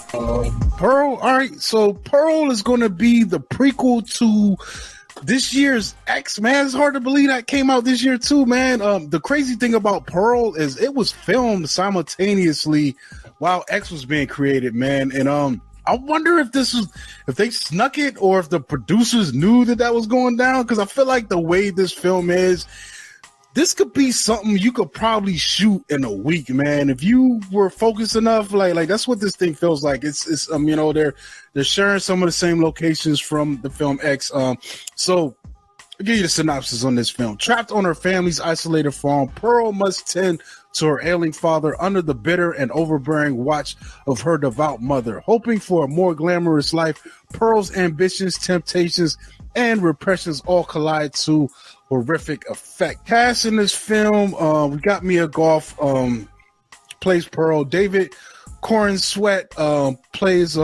Pearl. All right, so Pearl is going to be the prequel to this year's X, man. It's hard to believe that came out this year too, man. The crazy thing about Pearl is it was filmed simultaneously while X was being created, man. And I wonder if they snuck it or if the producers knew that was going down, because I feel like the way this film is, this could be something you could probably shoot in a week, man. If you were focused enough, like that's what this thing feels like. It's they're sharing some of the same locations from the film X. So I'll give you the synopsis on this film. Trapped on her family's isolated farm, Pearl must tend to her ailing father under the bitter and overbearing watch of her devout mother. Hoping for a more glamorous life, Pearl's ambitions, temptations, and repressions all collide to horrific effect. Cast in this film, we got Mia Goth plays Pearl. David Corn Sweat plays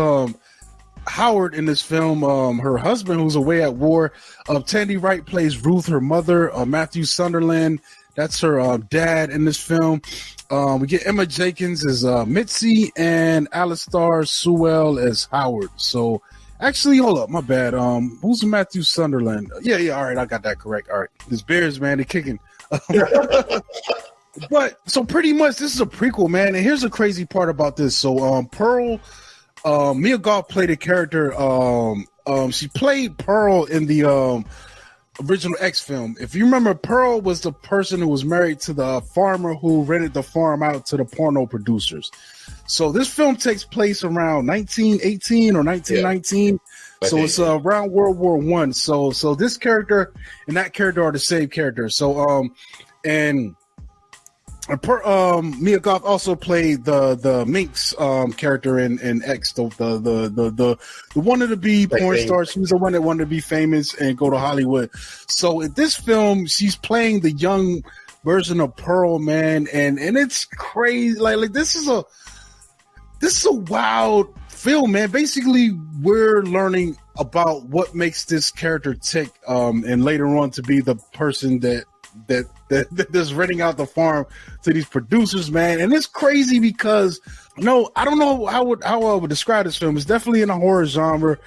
Howard in this film, her husband who's away at war. Tandy Wright plays Ruth, her mother. Matthew Sunderland, that's her dad in this film. We get Emma Jenkins as Mitzi and Alistair Sewell as Howard. So actually, hold up, my bad. Who's Matthew Sunderland? Yeah, all right, I got that correct. All right, this Bears, man, they're kicking. But so pretty much this is a prequel, man. And here's the crazy part about this. So Pearl, Mia Goth played a character. She played Pearl in the original X film. If you remember, Pearl was the person who was married to the farmer who rented the farm out to the porno producers. So this film takes place around 1918 or 1919. Yeah. So it's around World War I. So this character and that character are the same character. So Mia Goth also played the Minx character in X, the wanted to be porn star. She was the one that wanted to be famous and go to Hollywood. So in this film, she's playing the young version of Pearl, man, and it's crazy. Like this is a wild film, man. Basically, we're learning about what makes this character tick, and later on to be the person that's renting out the farm to these producers, man. And it's crazy because I don't know how I would describe this film. It's definitely in a horror genre,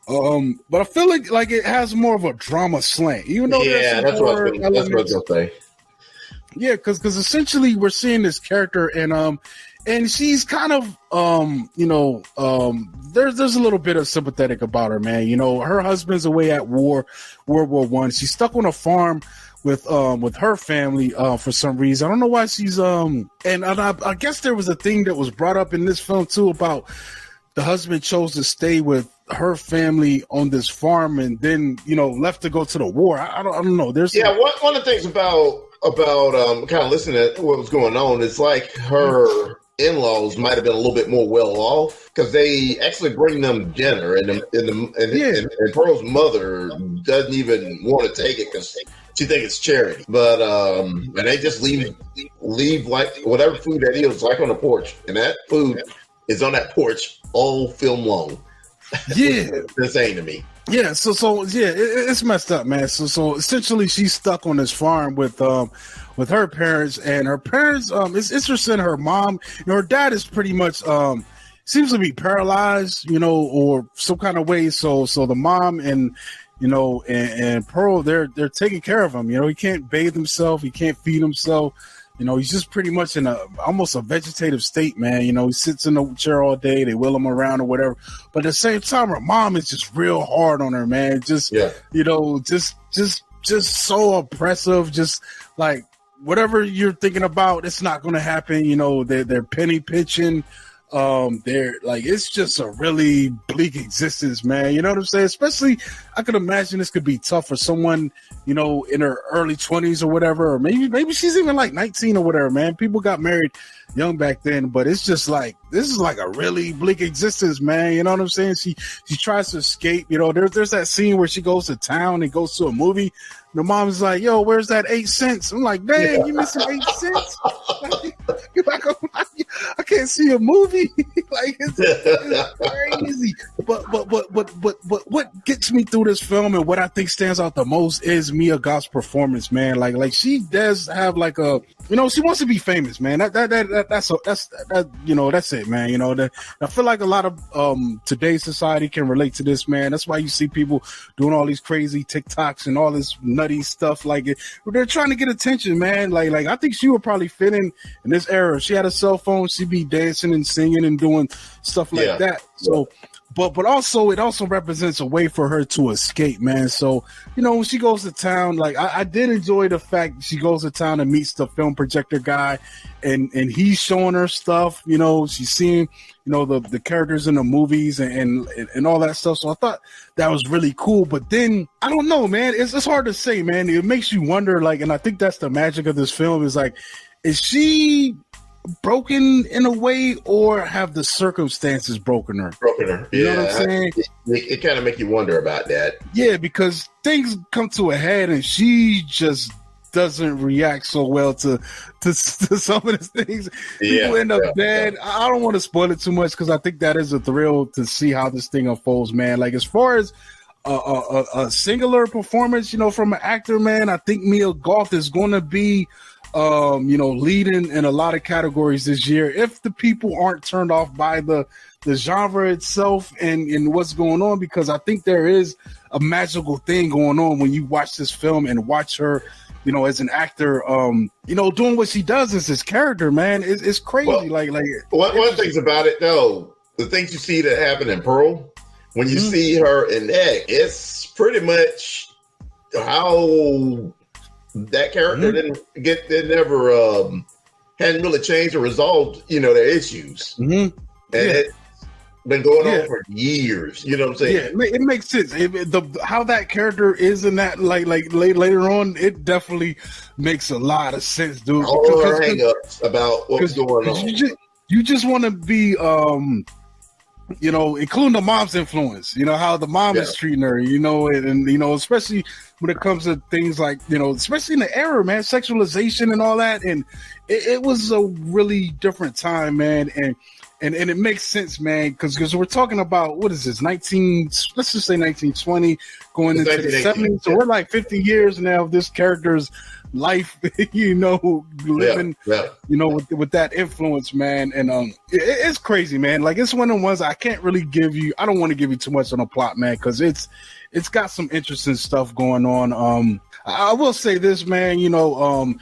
but I feel like it has more of a drama slant. Even though that's what I was going to say. Yeah, because essentially we're seeing this character and she's kind of there's a little bit of sympathetic about her, man. You know, her husband's away at war, World War I. She's stuck on a farm with her family for some reason. I don't know why she's and I guess there was a thing that was brought up in this film too about the husband chose to stay with her family on this farm and then left to go to the war. I don't know. There's one of the things about kind of listening to what was going on is like her in-laws might have been a little bit more well off because they actually bring them dinner and Pearl's mother doesn't even want to take it because she thinks it's charity, but and they just leave like whatever food that is like on the porch, and that food is on that porch all film long. Yeah, insane to me. Yeah, so it's messed up, man. So essentially, she's stuck on this farm with her parents, and her parents it's interesting. Her mom, her dad is pretty much seems to be paralyzed, or some kind of way. So the mom and Pearl, they're taking care of him. He can't bathe himself, he can't feed himself. He's just pretty much in almost a vegetative state, man. He sits in the chair all day. They wheel him around or whatever. But at the same time, her mom is just real hard on her, man. Just so oppressive. Just like whatever you're thinking about, it's not going to happen. They're penny pitching. They're like, it's just a really bleak existence, man. You know what I'm saying? Especially, I could imagine this could be tough for someone, in her early 20s or whatever, or maybe she's even like 19 or whatever, man. People got married young back then, but it's just like, this is like a really bleak existence, man. You know what I'm saying? She tries to escape. There's that scene where she goes to town and goes to a movie. The mom's like, yo, where's that 8 cents? I'm like, dang, you missing 8 cents? I can't see a movie. Like it's crazy. But what gets me through this film and what I think stands out the most is Mia Goth's performance, man. Like she does have like a, she wants to be famous, man. That's it. it, man. You know, I feel like a lot of today's society can relate to this, man. That's why you see people doing all these crazy TikToks and all this nutty stuff. Like they're trying to get attention, man. Like I think she would probably fit in this era. If she had a cell phone, she'd be dancing and singing and doing stuff like that. So. But also it also represents a way for her to escape, man. So, you know, when she goes to town, like I did enjoy the fact she goes to town and meets the film projector guy and he's showing her stuff, you know, she's seeing, you know, the characters in the movies and all that stuff. So I thought that was really cool. But then I don't know, man, it's hard to say, man. It makes you wonder, like, and I think that's the magic of this film is like, is she broken in a way, or have the circumstances broken her? You know what I'm saying? It kind of make you wonder about that. Yeah, because things come to a head and she just doesn't react so well to some of the things. People end up dead. I don't want to spoil it too much because I think that is a thrill to see how this thing unfolds, man. Like as far as a singular performance, you know, from an actor, man, I think Mia Goth is going to be you know, leading in a lot of categories this year. If the people aren't turned off by the genre itself and what's going on, because I think there is a magical thing going on when you watch this film and watch her, you know, as an actor, you know, doing what she does as this character, man. It's crazy. Well, like one of the things about it though, the things you see that happen in Pearl, when you see her in that, it's pretty much how that character hadn't really changed or resolved, you know, their issues. And it's been going on for years. You know what I'm saying? Yeah, it makes sense. How that character is in that, like later on, it definitely makes a lot of sense, dude. All her hang-ups about what's going on. You just want to be, you know, including the mom's influence, you know, how the mom is treating her, you know, and you know, especially when it comes to things like, you know, especially in the era, man, sexualization and all that. And it was a really different time, man. And it makes sense, man, because we're talking about, what is this, let's just say 1920, going into the 70s. So we're like 50 years now of this character's life, you know, living, you know, with that influence, man. And it's crazy, man. Like, it's one of the ones I can't really give you. I don't want to give you too much on the plot, man, because it's got some interesting stuff going on. I will say this, man, you know,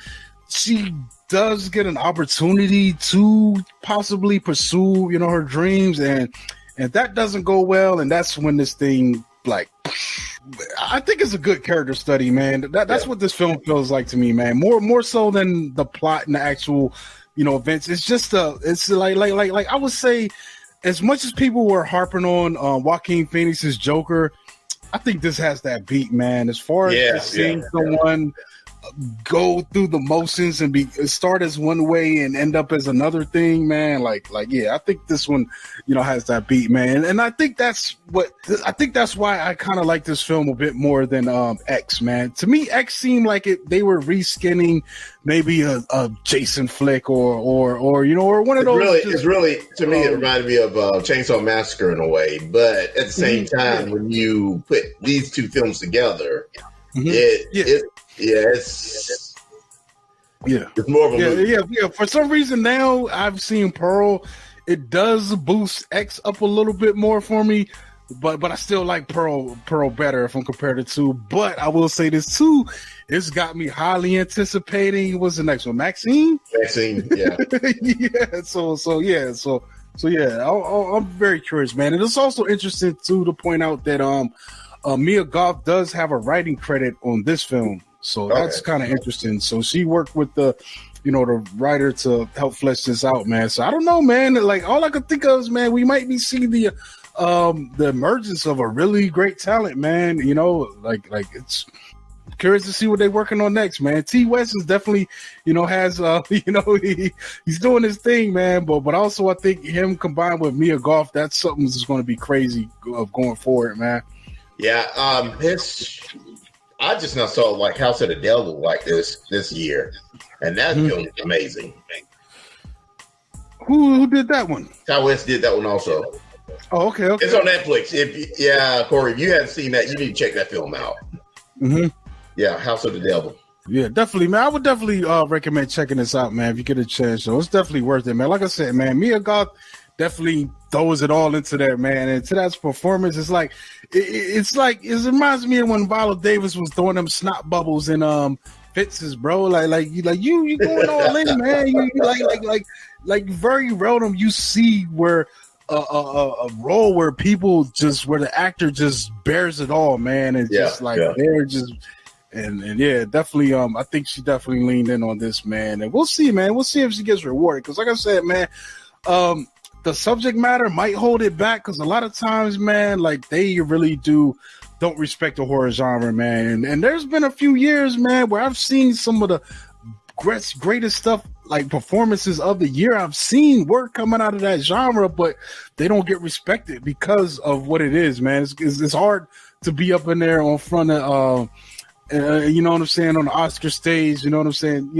she does get an opportunity to possibly pursue, you know, her dreams, and that doesn't go well, and that's when this thing, like, I think it's a good character study, man. That's what this film feels like to me, man. More so than the plot and the actual, you know, events. It's just it's like I would say, as much as people were harping on Joaquin Phoenix's Joker, I think this has that beat, man. As far as seeing someone go through the motions and start as one way and end up as another thing, man. Like, I think this one, you know, has that beat, man. And I think that's why I kind of like this film a bit more than X, man. To me, X seemed like they were reskinning maybe a Jason flick or you know, or one of those. It's really to me, it reminded me of Chainsaw Massacre in a way, but at the same time, when you put these two films together, it's more of a movie. Yeah. For some reason now I've seen Pearl. It does boost X up a little bit more for me, but I still like Pearl better if I'm compared to two. But I will say this too, it's got me highly anticipating. What's the next one? Maxine, yeah. I'm very curious, man. And it's also interesting too to point out that Mia Goth does have a writing credit on this film. So that's kind of interesting. So she worked with the writer to help flesh this out, man. So I don't know, man. Like, all I could think of is, man, we might be seeing the emergence of a really great talent, man. You know, like it's curious to see what they're working on next, man. T. West is definitely, has he's doing his thing, man. But also I think him combined with Mia Goth, that's something that's going to be crazy of going forward, man. Yeah, I just now saw like House of the Devil like this year, and that film is amazing. Who did that one? Ty West did that one also. Oh, okay. It's on Netflix. Corey, if you haven't seen that, you need to check that film out. Mm-hmm. Yeah, House of the Devil. Yeah, definitely, man. I would definitely recommend checking this out, man, if you get a chance. So it's definitely worth it, man. Like I said, man, Mia Goth definitely throws it all into there, man. And to that performance, it's like it reminds me of when Viola Davis was throwing them snot bubbles in Fitz's, bro. Like you going all in, man. You like very random. You see where a role where people just where the actor just bears it all, man, and just like they're just. And yeah, definitely. I think she definitely leaned in on this, man. And we'll see, man. We'll see if she gets rewarded. Because, like I said, man, the subject matter might hold it back. Because a lot of times, man, like they really don't respect the horror genre, man. And there's been a few years, man, where I've seen some of the greatest stuff, like performances of the year. I've seen work coming out of that genre, but they don't get respected because of what it is, man. It's hard to be up in there on front of. You know what I'm saying, on the Oscar stage, you know what I'm saying,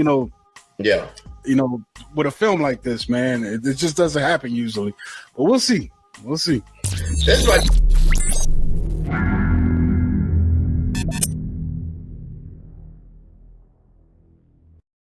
with a film like this, man, it just doesn't happen usually, but we'll see. That's right.